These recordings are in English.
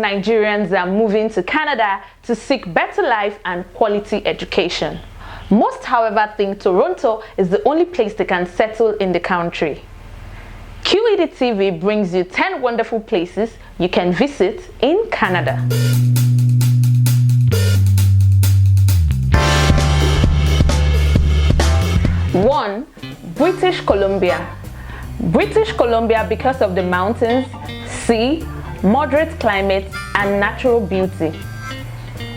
Nigerians are moving to Canada to seek better life and quality education. Most, however, think Toronto is the only place they can settle in the country. QedTV brings you 10 wonderful places you can visit in Canada. 1. British Columbia. British Columbia because of the mountains, sea, moderate climate, and natural beauty.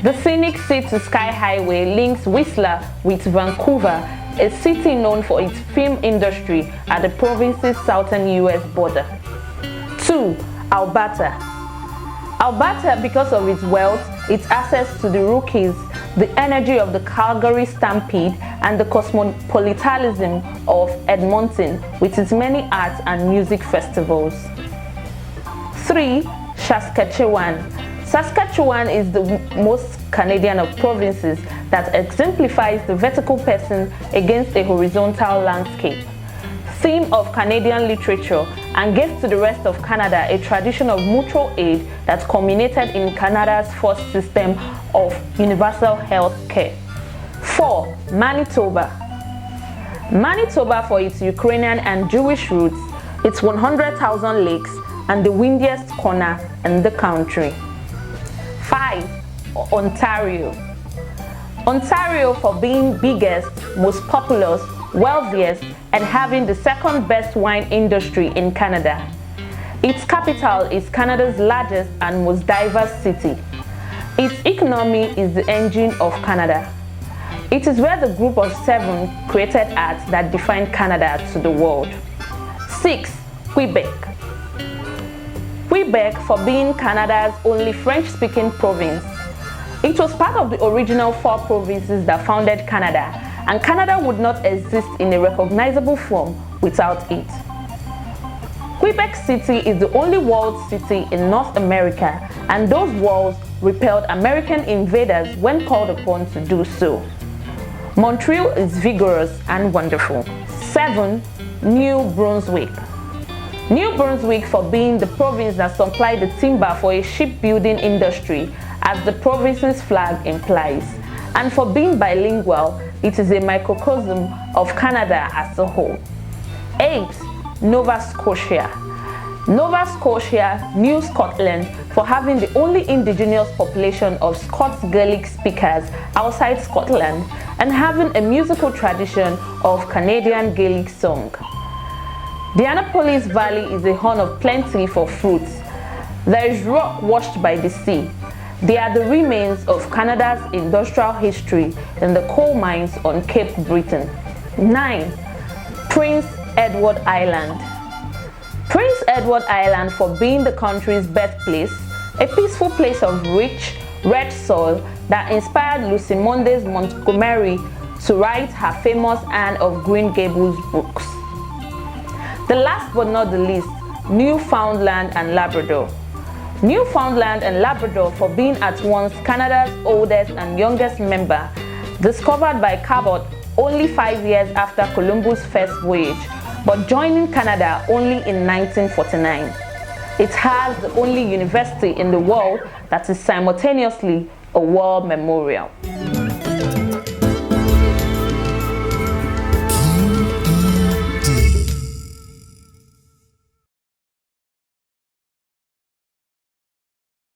The scenic sea-to-sky highway links Whistler with Vancouver, a city known for its film industry at the province's southern US border. 2. Alberta. Alberta because of its wealth, its access to the Rockies, the energy of the Calgary Stampede, and the cosmopolitanism of Edmonton with its many arts and music festivals. 3. Saskatchewan. Saskatchewan is the most Canadian of provinces that exemplifies the vertical person against a horizontal landscape, theme of Canadian literature, and gave to the rest of Canada a tradition of mutual aid that culminated in Canada's first system of universal health care. 4. Manitoba. Manitoba for its Ukrainian and Jewish roots, its 100,000 lakes, and the windiest corner in the country. 5. Ontario. Ontario for being biggest, most populous, wealthiest, and having the second best wine industry in Canada. Its capital is Canada's largest and most diverse city. Its economy is the engine of Canada. It is where the group of 7 created art that defined Canada to the world. 6. Quebec. Quebec for being Canada's only French-speaking province. It was part of the original 4 provinces that founded Canada, and Canada would not exist in a recognizable form without it. Quebec City is the only walled city in North America, and those walls repelled American invaders when called upon to do so. Montreal is vigorous and wonderful. 7. New Brunswick. New Brunswick for being the province that supplied the timber for a shipbuilding industry, as the province's flag implies, and for being bilingual, it is a microcosm of Canada as a whole. 8. Nova Scotia. Nova Scotia, New Scotland, for having the only indigenous population of Scots Gaelic speakers outside Scotland, and having a musical tradition of Canadian Gaelic song. The Annapolis Valley is a horn of plenty for fruits. There is rock washed by the sea. They are the remains of Canada's industrial history in the coal mines on Cape Breton. 9. Prince Edward Island. Prince Edward Island for being the country's birthplace, a peaceful place of rich, red soil that inspired Lucy Mondays Montgomery to write her famous Anne of Green Gables books. The last but not the least, Newfoundland and Labrador. Newfoundland and Labrador for being at once Canada's oldest and youngest member, discovered by Cabot only 5 years after Columbus' first voyage, but joining Canada only in 1949. It has the only university in the world that is simultaneously a war memorial.